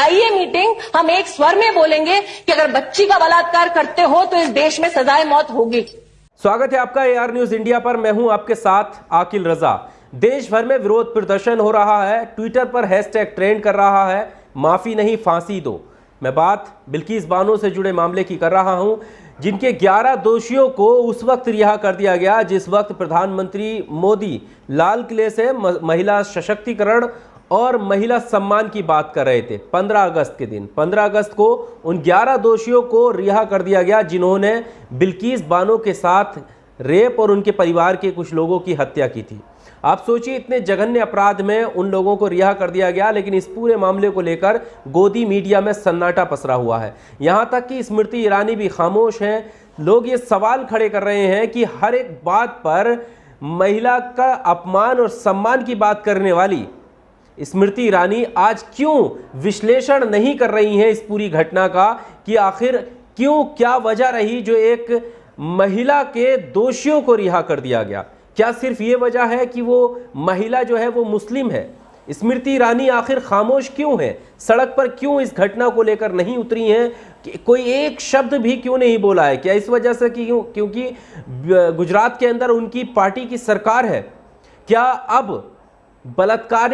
बुलाइए मीटिंग, हम एक स्वर में बोलेंगे कि अगर बच्ची का बलात्कार करते हो तो इस देश में सजाए मौत होगी। स्वागत है आपका AR न्यूज इंडिया पर। मैं हूं आपके साथ आकिल रजा। देश भर में विरोध प्रदर्शन हो रहा है। ट्विटर पर हैशटैग ट्रेंड कर रहा है, माफी नहीं फांसी दो। मैं बात बिल्किस बानो से जुड़े मामले की कर रहा हूं, जिनके 11 दोषियों को उस वक्त रिहा कर दिया गया जिस वक्त प्रधानमंत्री मोदी लाल किले से महिला सशक्तिकरण और महिला सम्मान की बात कर रहे थे। 15 अगस्त के दिन 15 अगस्त को उन 11 दोषियों को रिहा कर दिया गया जिन्होंने बिल्किस बानो के साथ रेप और उनके परिवार के कुछ लोगों की हत्या की थी। आप सोचिए, इतने जघन्य अपराध में उन लोगों को रिहा कर दिया गया, लेकिन इस पूरे मामले को लेकर गोदी मीडिया में सन्नाटा पसरा हुआ है। यहां तक कि स्मृति ईरानी भी खामोश हैं। लोग ये सवाल खड़े कर रहे हैं कि हर एक बात पर महिला का अपमान और सम्मान की बात करने वाली स्मृति ईरानी आज क्यों विश्लेषण नहीं कर रही हैं इस पूरी घटना का, कि आखिर क्यों, क्या वजह रही जो एक महिला के दोषियों को रिहा कर दिया गया। क्या सिर्फ ये वजह है कि वो महिला जो है वो मुस्लिम है? स्मृति ईरानी आखिर खामोश क्यों है? सड़क पर क्यों इस घटना को लेकर नहीं उतरी हैं? कोई एक शब्द भी क्यों नहीं बोला है? क्या इस वजह से कि क्योंकि गुजरात के अंदर उनकी पार्टी की सरकार है? क्या अब बलात्कार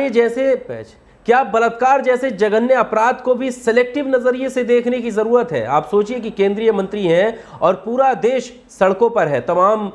जैसे जघन्य अपराध को भी सिलेक्टिव नजरिए से देखने की जरूरत है? आप सोचिए कि केंद्रीय मंत्री हैं और पूरा देश सड़कों पर है, तमाम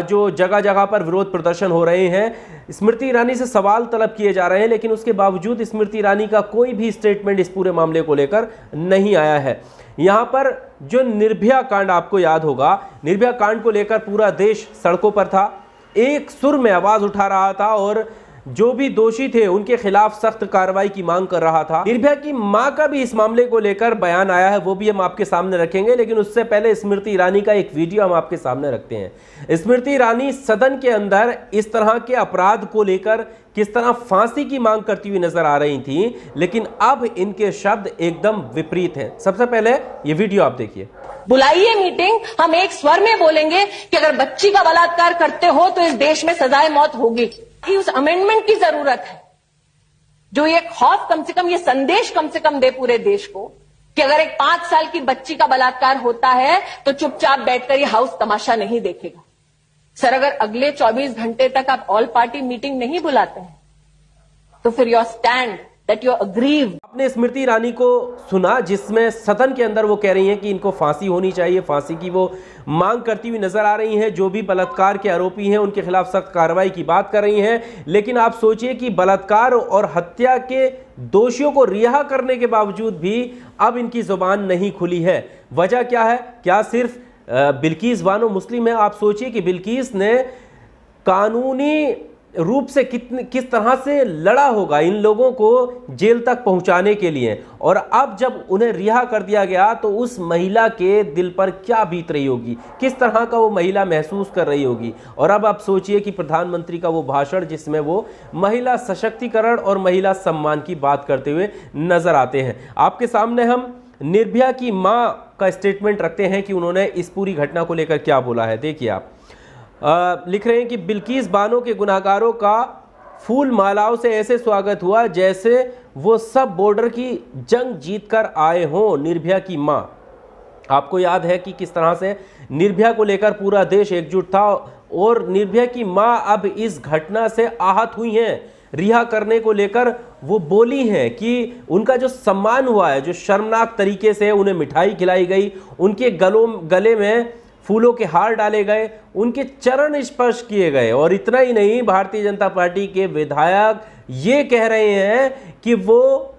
जो जगह जगह पर विरोध प्रदर्शन हो रहे हैं, स्मृति ईरानी से सवाल तलब किए जा रहे हैं, लेकिन उसके बावजूद स्मृति ईरानी का कोई भी स्टेटमेंट इस पूरे मामले को लेकर नहीं आया है। यहां पर जो निर्भया कांड, आपको याद होगा, निर्भया कांड को लेकर पूरा देश सड़कों पर था, एक सुर में आवाज उठा रहा था और जो भी दोषी थे उनके खिलाफ सख्त कार्रवाई की मांग कर रहा था। निर्भया की मां का भी इस मामले को लेकर बयान आया है, वो भी हम आपके सामने रखेंगे, लेकिन उससे पहले स्मृति ईरानी का एक वीडियो हम आपके सामने रखते हैं। स्मृति ईरानी सदन के अंदर इस तरह के अपराध को लेकर किस तरह फांसी की मांग करती हुई नजर आ रही थी, लेकिन अब इनके शब्द एकदम विपरीत हैं। सबसे पहले ये वीडियो आप देखिए। बुलाइए मीटिंग, हम एक स्वर में बोलेंगे कि अगर बच्ची का बलात्कार करते हो तो इस देश में सजाए मौत होगी। उस अमेंडमेंट की जरूरत है जो ये खौफ कम से कम, ये संदेश कम से कम दे पूरे देश को कि अगर एक 5 साल की बच्ची का बलात्कार होता है तो चुपचाप बैठकर ये हाउस तमाशा नहीं देखेगा। सर, अगर अगले 24 घंटे तक आप ऑल पार्टी मीटिंग नहीं बुलाते हैं तो फिर your stand that you aggrieved. आपने स्मृति ईरानी को सुना जिसमें सदन के अंदर वो कह रही हैं कि इनको फांसी होनी चाहिए, फांसी की वो मांग करती हुई नजर आ रही हैं। जो भी बलात्कार के आरोपी हैं उनके खिलाफ सख्त कार्रवाई की बात कर रही हैं, लेकिन आप सोचिए कि बलात्कार और हत्या के दोषियों को रिहा करने के बावजूद भी अब इनकी जुबान नहीं खुली है। वजह क्या है? क्या सिर्फ बिल्किस बानो मुस्लिम है? आप सोचिए कि बिल्किस ने कानूनी रूप से किस तरह से लड़ा होगा इन लोगों को जेल तक पहुंचाने के लिए, और अब जब उन्हें रिहा कर दिया गया तो उस महिला के दिल पर क्या बीत रही होगी, किस तरह का वो महिला महसूस कर रही होगी। और अब आप सोचिए कि प्रधानमंत्री का वो भाषण जिसमें वो महिला सशक्तिकरण और महिला सम्मान की बात करते हुए नजर आते हैं। आपके सामने हम निर्भया की मां का स्टेटमेंट रखते हैं कि उन्होंने इस पूरी घटना को लेकर क्या बोला है। देखिए, आप लिख रहे हैं कि बिल्किस बानो के गुनाहगारों का फूल मालाओं से ऐसे स्वागत हुआ जैसे वो सब बॉर्डर की जंग जीतकर आए हों। निर्भया की मां, आपको याद है कि किस तरह से निर्भया को लेकर पूरा देश एकजुट था, और निर्भया की मां अब इस घटना से आहत हुई हैं। रिहा करने को लेकर वो बोली हैं कि उनका जो सम्मान हुआ है, जो शर्मनाक तरीके से उन्हें मिठाई खिलाई गई, उनके गले में फूलों के हार डाले गए, उनके चरण स्पर्श किए गए, और इतना ही नहीं, भारतीय जनता पार्टी के विधायक ये कह रहे हैं कि वो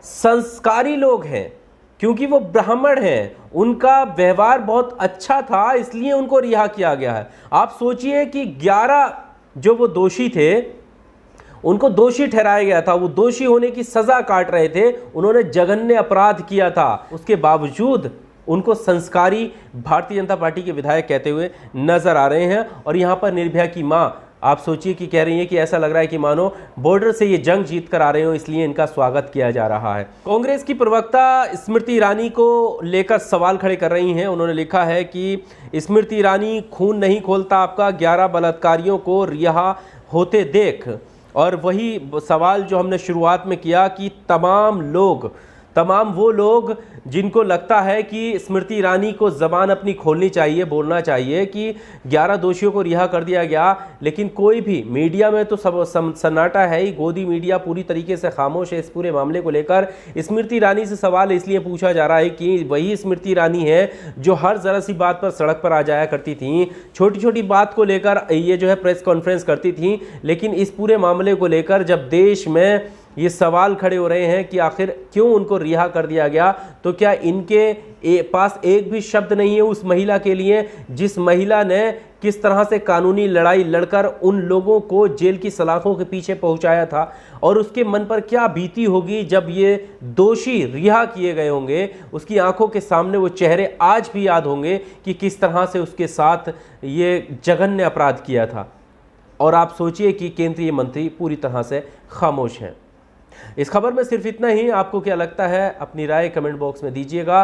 संस्कारी लोग हैं क्योंकि वो ब्राह्मण हैं, उनका व्यवहार बहुत अच्छा था इसलिए उनको रिहा किया गया है। आप सोचिए कि 11 जो वो दोषी थे उनको दोषी ठहराया गया था, वो दोषी होने की सजा काट रहे थे, उन्होंने जघन्य अपराध किया था, उसके बावजूद उनको संस्कारी भारतीय जनता पार्टी के विधायक कहते हुए नजर आ रहे हैं। और यहां पर निर्भया की मां, आप सोचिए कि कह रही है कि ऐसा लग रहा है कि मानो बॉर्डर से ये जंग जीत कर आ रहे हो, इसलिए इनका स्वागत किया जा रहा है। कांग्रेस की प्रवक्ता स्मृति ईरानी को लेकर सवाल खड़े कर रही हैं। उन्होंने लिखा है कि स्मृति ईरानी खून नहीं खोलता आपका, 11 बलात्कारियों को रिहा होते देख। और वही सवाल जो हमने शुरुआत में किया कि तमाम वो लोग जिनको लगता है कि स्मृति ईरानी को ज़बान अपनी खोलनी चाहिए, बोलना चाहिए कि 11 दोषियों को रिहा कर दिया गया, लेकिन कोई भी मीडिया में तो सब सन्नाटा है ही। गोदी मीडिया पूरी तरीके से खामोश है इस पूरे मामले को लेकर। स्मृति ईरानी से सवाल इसलिए पूछा जा रहा है कि वही स्मृति ईरानी है जो हर ज़रा सी बात पर सड़क पर आ जाया करती थी, छोटी छोटी बात को लेकर ये जो है प्रेस कॉन्फ्रेंस करती थी, लेकिन इस पूरे मामले को लेकर जब देश में ये सवाल खड़े हो रहे हैं कि आखिर क्यों उनको रिहा कर दिया गया, तो क्या इनके पास एक भी शब्द नहीं है उस महिला के लिए जिस महिला ने किस तरह से कानूनी लड़ाई लड़कर उन लोगों को जेल की सलाखों के पीछे पहुंचाया था, और उसके मन पर क्या बीती होगी जब ये दोषी रिहा किए गए होंगे। उसकी आंखों के सामने वो चेहरे आज भी याद होंगे कि किस तरह से उसके साथ ये जघन्य अपराध किया था। और आप सोचिए कि केंद्रीय मंत्री पूरी तरह से खामोश हैं। इस खबर में सिर्फ इतना ही। आपको क्या लगता है अपनी राय कमेंट बॉक्स में दीजिएगा।